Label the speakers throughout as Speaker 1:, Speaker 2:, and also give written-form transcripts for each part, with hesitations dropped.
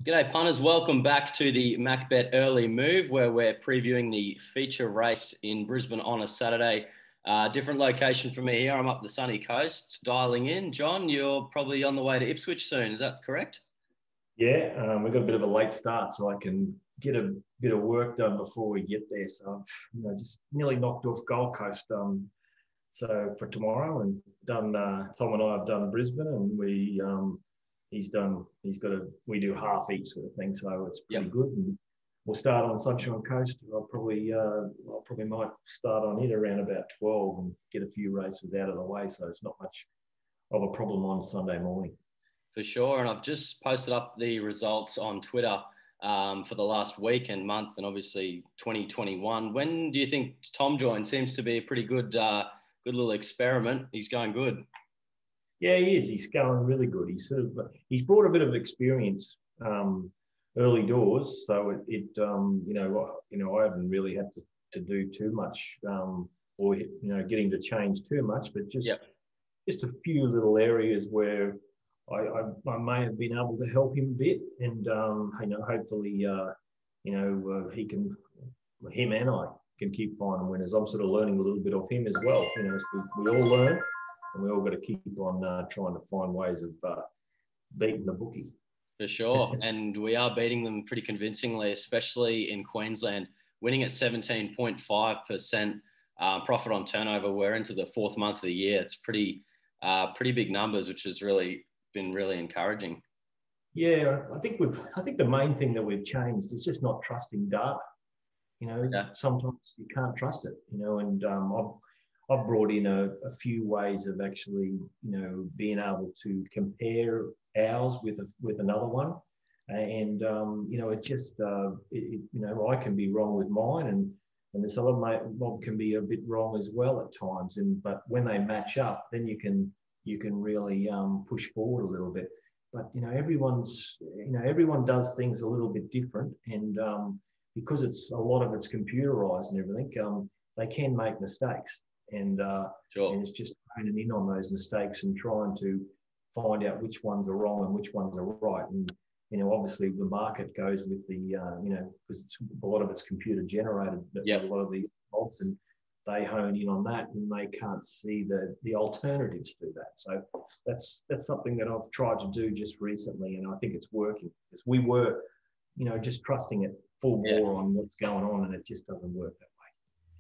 Speaker 1: G'day punters, welcome back to the MacBet Early Move where we're previewing the feature race in Brisbane on a Saturday. Different location for me here. I'm up the sunny coast dialing in. John, you're probably on the way to Ipswich soon, is that correct?
Speaker 2: Yeah, we've got a bit of a late start, so I can get a bit of work done before we get there. So, just nearly knocked off Gold Coast. So for tomorrow, and done. Tom and I have done Brisbane, and we do half each sort of thing, so it's pretty good. And we'll start on Sunshine Coast. I probably might start on it around about 12 and get a few races out of the way, so it's not much of a problem on Sunday morning.
Speaker 1: For sure, and I've just posted up the results on Twitter for the last week and month, and obviously 2021. When do you think Tom joined? Seems to be a pretty good little experiment. He's going good.
Speaker 2: Yeah, he is. He's going really good. He's brought a bit of experience early doors, so I haven't really had to do too much or getting to change too much, but just a few little areas where I may have been able to help him a bit, and hopefully him and I can keep finding winners. I'm sort of learning a little bit off him as well. We all learn. And we all got to keep on trying to find ways of beating the bookie.
Speaker 1: For sure. And we are beating them pretty convincingly, especially in Queensland, winning at 17.5% profit on turnover. We're into the fourth month of the year. It's pretty big numbers, which has really been really encouraging.
Speaker 2: Yeah, I think the main thing that we've changed is just not trusting data. Sometimes you can't trust it, and I've brought in a few ways of actually, being able to compare ours with another one, and I can be wrong with mine, and this other mob can be a bit wrong as well at times. But when they match up, then you can really push forward a little bit. But everyone does things a little bit different, and because a lot of it's computerized and everything, they can make mistakes. And it's just honing in on those mistakes and trying to find out which ones are wrong and which ones are right. And obviously the market goes with the because a lot of it's computer generated. A lot of these results, and they hone in on that, and they can't see the alternatives to that. So that's something that I've tried to do just recently, and I think it's working, because we were just trusting it full bore on what's going on, and it just doesn't work that way.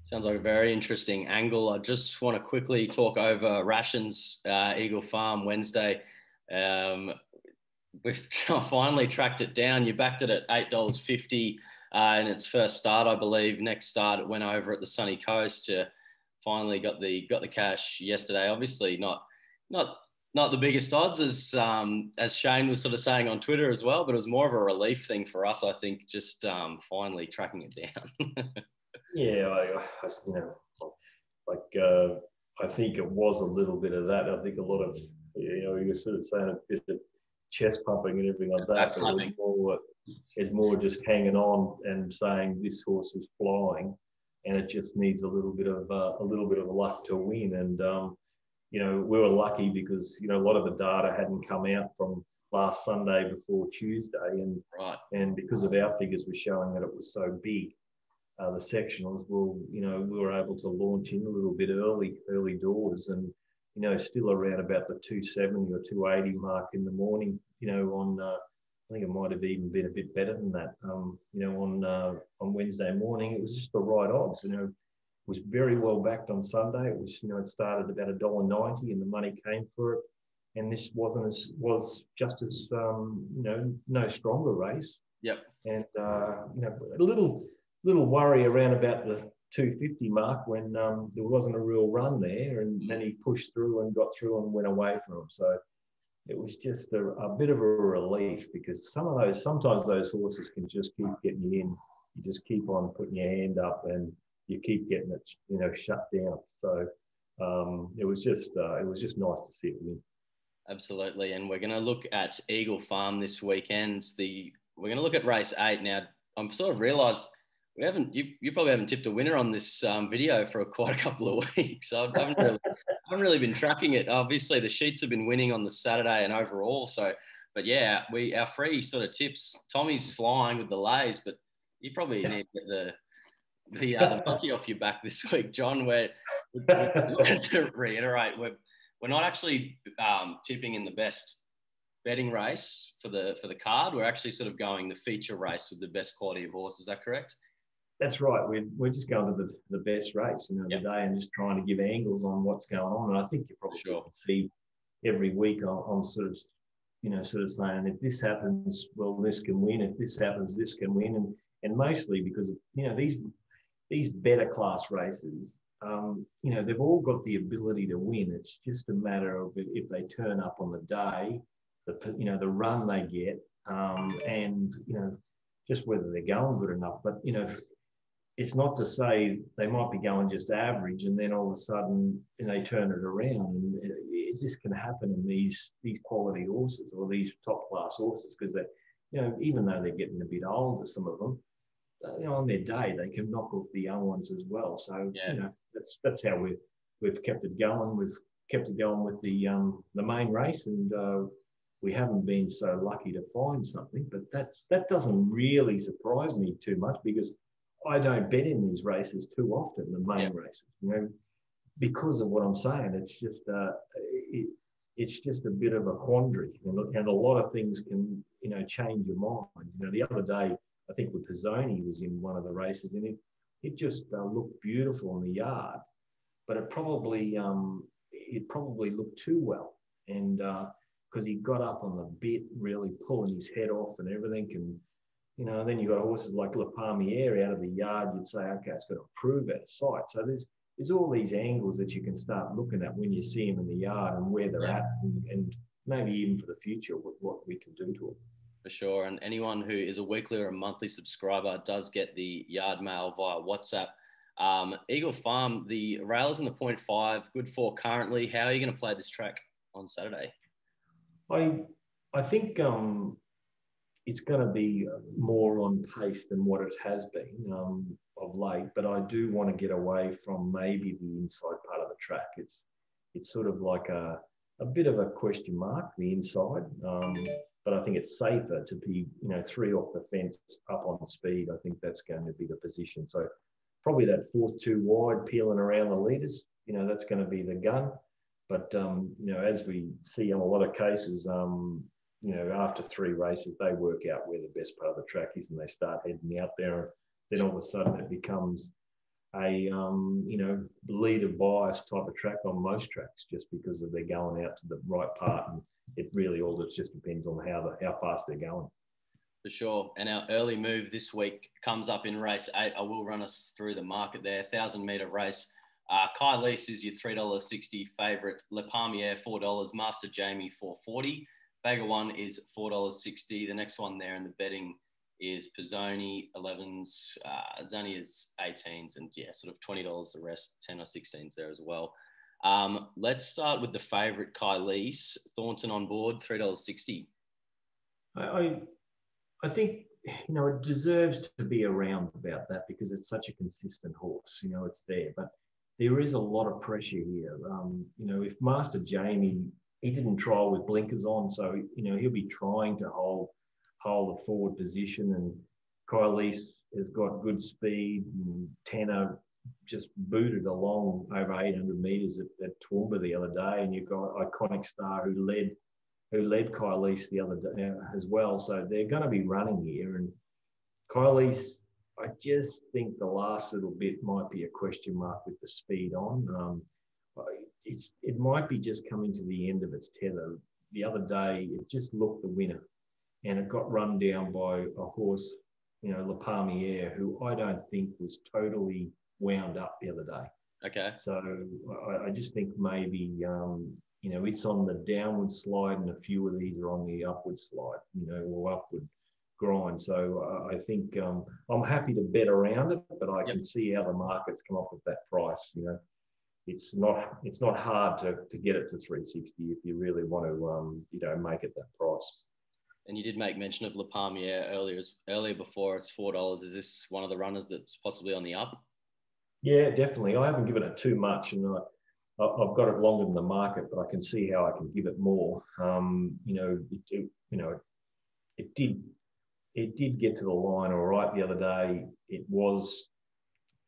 Speaker 1: Sounds like a very interesting angle. I just want to quickly talk over Rations, Eagle Farm Wednesday. We've finally tracked it down. You backed it at $8.50 in its first start, I believe. Next start, it went over at the sunny coast. You finally got the cash yesterday. Obviously, not the biggest odds, as Shane was sort of saying on Twitter as well, but it was more of a relief thing for us, I think, just finally tracking it down.
Speaker 2: Yeah, I think it was a little bit of that. I think a lot of, you're sort of saying a bit of chest pumping and everything like that. It's more just hanging on and saying this horse is flying, and it just needs a little bit of luck to win. And we were lucky because a lot of the data hadn't come out from last Sunday before Tuesday, and because of our figures were showing that it was so big. The sectionals we were able to launch in a little bit early doors, and still around about the 270 or 280 mark in the morning. I think it might have even been a bit better than that. On Wednesday morning, it was just the right odds. It was very well backed on Sunday. It was it started about $1.90, and the money came for it. And this was just as no stronger race.
Speaker 1: Yep.
Speaker 2: And a little worry around about the 250 mark when there wasn't a real run there, and then he pushed through and got through and went away from him. So it was just a bit of a relief, because sometimes those horses can just keep getting you in. You just keep on putting your hand up, and you keep getting it shut down. So it was just nice to see it win.
Speaker 1: Absolutely. And we're going to look at Eagle Farm this weekend. We're going to look at race 8 now. I'm sort of realised you probably haven't tipped a winner on this video for quite a couple of weeks. So I haven't really been tracking it. Obviously, the sheets have been winning on the Saturday and overall. So But yeah, our free sort of tips. Tommy's flying with the lays, but you probably need to get the monkey off your back this week, John. Where to reiterate, we're not actually tipping in the best betting race for the card. We're actually sort of going the feature race with the best quality of horse. Is that correct?
Speaker 2: That's right. We're just going to the best race, the day, and just trying to give angles on what's going on. And I think you probably can see every week I'm sort of, sort of saying, if this happens, well, this can win. If this happens, this can win. And mostly because of, these better class races, they've all got the ability to win. It's just a matter of if they turn up on the day, the run they get, and, just whether they're going good enough. But, it's not to say they might be going just average and then all of a sudden they turn it around. And this can happen in these quality horses or these top class horses because they, even though they're getting a bit older, some of them, on their day they can knock off the young ones as well. So that's how we've kept it going. We've kept it going with the main race, and we haven't been so lucky to find something. But that doesn't really surprise me too much because I don't bet in these races too often, the main races, because of what I'm saying. It's just it's just a bit of a quandary, and a lot of things can change your mind. The other day I think with Pizzoni was in one of the races, and it just looked beautiful in the yard, but it probably looked too well, and because he got up on the bit, really pulling his head off and everything, and then you've got horses like Palmier out of the yard. You'd say, okay, it's got to improve out of sight. So there's all these angles that you can start looking at when you see them in the yard and where they're at, and maybe even for the future, what we can do to them.
Speaker 1: For sure. And anyone who is a weekly or a monthly subscriber does get the yard mail via WhatsApp. Eagle Farm, the rails in the 0.5, good for currently. How are you going to play this track on Saturday?
Speaker 2: I think it's going to be more on pace than what it has been of late, but I do want to get away from maybe the inside part of the track. It's sort of like a bit of a question mark, the inside, but I think it's safer to be 3 off the fence up on speed. I think that's going to be the position. So probably that 4th 2 wide peeling around the leaders, that's going to be the gun. But as we see in a lot of cases, after 3 races, they work out where the best part of the track is and they start heading out there. Then all of a sudden it becomes a, leader bias type of track on most tracks just because of they're going out to the right part. And it really all just depends on how fast they're going.
Speaker 1: For sure. And our early move this week comes up in race 8. I will run us through the market there. 1,000-metre race. Kai Lease is your $3.60 favourite. Le Palmier, $4. Master Jamie, $4.40. Bagger 1 is $4.60. The next one there in the betting is Pizzoni, 11s, Zani is 18s, and sort of $20 the rest, 10 or 16s there as well. Let's start with the favourite, Kai Lease. Thornton on board, $3.60.
Speaker 2: I think, it deserves to be around about that because it's such a consistent horse. It's there. But there is a lot of pressure here. If Master Jamie, he didn't trial with blinkers on, so, he'll be trying to hold the forward position. And Kai Lease has got good speed, and Tanner just booted along over 800 metres at Toowoomba the other day. And you've got Iconic Star who led Kai Lease the other day as well. So they're going to be running here. And Kai Lease, I just think the last little bit might be a question mark with the speed on. It might be just coming to the end of its tether. The other day, it just looked the winner. And it got run down by a horse, Le Palmier, who I don't think was totally wound up the other day.
Speaker 1: Okay.
Speaker 2: So I just think maybe, it's on the downward slide and a few of these are on the upward slide, or upward grind. So I think I'm happy to bet around it, but I can see how the market's come up with that price. It's not hard to get it to 360 if you really want to, make it that price.
Speaker 1: And you did make mention of Le Palmier earlier before. It's $4. Is this one of the runners that's possibly on the up?
Speaker 2: Yeah, definitely. I haven't given it too much, and I've got it longer than the market, but I can see how I can give it more. It did get to the line all right the other day. It was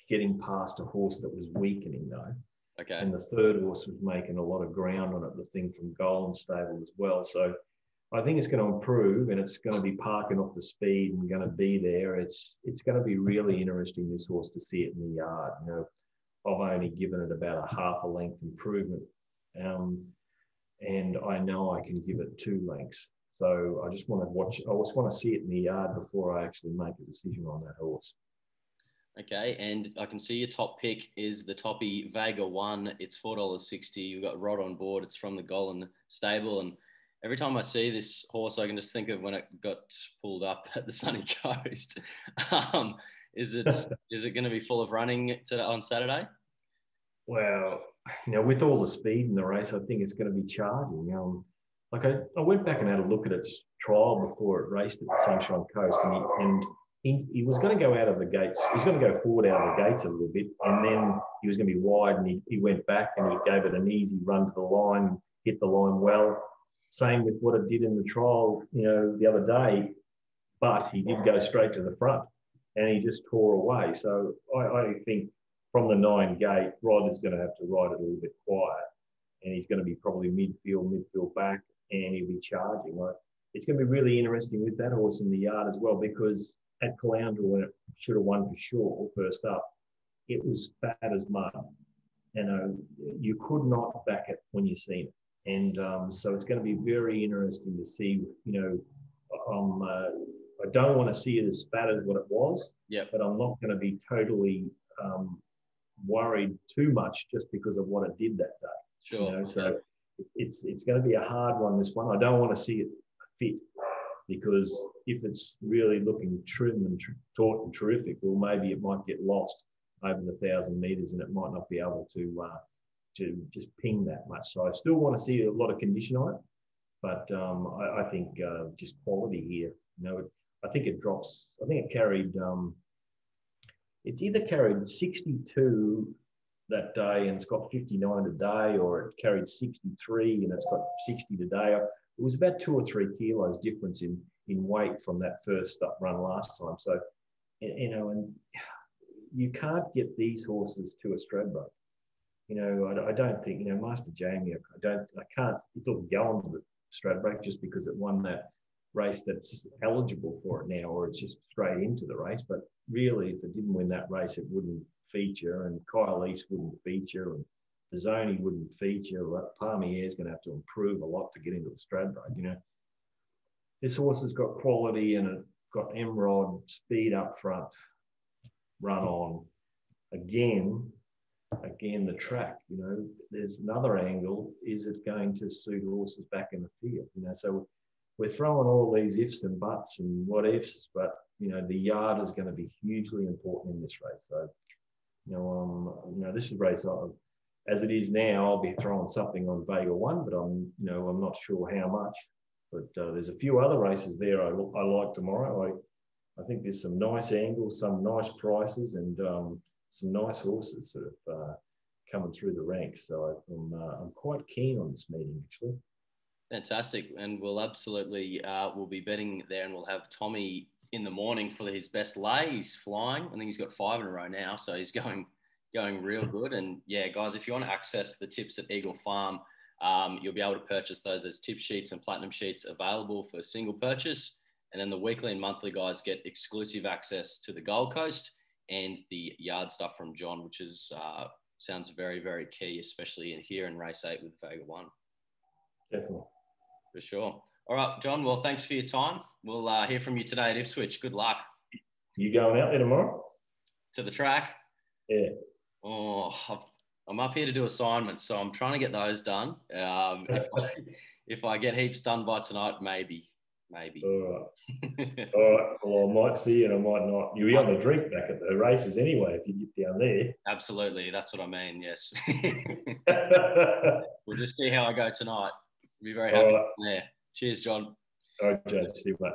Speaker 2: getting past a horse that was weakening though.
Speaker 1: Okay.
Speaker 2: And the third horse was making a lot of ground on it, the thing from Golden Stable as well. So I think it's going to improve, and it's going to be parking off the speed and going to be there. It's going to be really interesting, this horse, to see it in the yard. I've only given it about a half a length improvement, and I know I can give it 2 lengths. So I just want to watch. I just want to see it in the yard before I actually make a decision on that horse.
Speaker 1: Okay, and I can see your top pick is the Toppy Vega 1. It's $4.60. You've got Rod on board. It's from the Golden Stable, and every time I see this horse, I can just think of when it got pulled up at the sunny coast. Is it going to be full of running on Saturday?
Speaker 2: Well, with all the speed in the race, I think it's going to be charging. I went back and had a look at its trial before it raced at the Sunshine Coast, and he was going to go out of the gates. He was going to go forward out of the gates a little bit, and then he was going to be wide, and he went back and he gave it an easy run to the line, hit the line well. Same with what it did in the trial, the other day, but he did go straight to the front and he just tore away. So I think from the 9 gate, Rod is going to have to ride it a little bit quiet, and he's going to be probably midfield back, and he'll be charging. It's going to be really interesting with that horse in the yard as well, because at Caloundra, when it should have won for sure first up, it was fat as mud. You could not back it when you seen it. And so it's going to be very interesting to see, I don't want to see it as fat as what it was, but I'm not going to be totally worried too much just because of what it did that day.
Speaker 1: Sure.
Speaker 2: So it's going to be a hard one, this one. I don't want to see it fit, because if it's really looking trim and taut and terrific, well, maybe it might get lost over the 1,000 metres and it might not be able to just ping that much. So I still want to see a lot of condition on it, but I think just quality here. I think it drops. I think it carried. It's either carried 62 that day and it's got 59 today, or it carried 63 and it's got 60 today. It was about 2 or 3 kilos difference in weight from that first up run last time. So, and you can't get these horses to a Stradbroke. I don't think, Master Jamie, I can't, it doesn't go on to the Stradbroke just because it won that race that's eligible for it now, or it's just straight into the race. But really, if it didn't win that race, it wouldn't feature, and Kyle East wouldn't feature, and Pizzoni wouldn't feature. Palmier is going to have to improve a lot to get into the Stradbroke. This horse has got quality, and it's got Emerald, speed up front, run on. Again, the track, there's another angle. Is it going to suit horses back in the field? So we're throwing all these ifs and buts and what ifs, but, the yard is going to be hugely important in this race. So, this is race, as it is now, I'll be throwing something on Vega 1, but I'm not sure how much. But there's a few other races there I like tomorrow. I think there's some nice angles, some nice prices, and some nice horses sort of coming through the ranks. So I'm quite keen on this meeting, actually.
Speaker 1: Fantastic. And we'll absolutely, we'll be betting there, and we'll have Tommy in the morning for his best lay. He's flying. I think he's got 5 in a row now, so he's going real good. And yeah, guys, if you want to access the tips at Eagle Farm, you'll be able to purchase those. There's tip sheets and platinum sheets available for single purchase. And then the weekly and monthly guys get exclusive access to the Gold Coast and the yard stuff from John, which is sounds very, very key, especially here in race 8 with Vega 1.
Speaker 2: Definitely.
Speaker 1: For sure. All right, John, well, thanks for your time. We'll hear from you today at Ipswich. Good luck.
Speaker 2: You going out there tomorrow?
Speaker 1: To the track?
Speaker 2: Yeah.
Speaker 1: Oh, I'm up here to do assignments, so I'm trying to get those done. If I get heaps done by tonight, maybe.
Speaker 2: All right. Well, I might see you and I might not. You'll be on the drink back at the races anyway if you get down there.
Speaker 1: Absolutely. That's what I mean, yes. We'll just see how I go tonight. Be very happy there. Cheers, John.
Speaker 2: All right, James. See you, mate.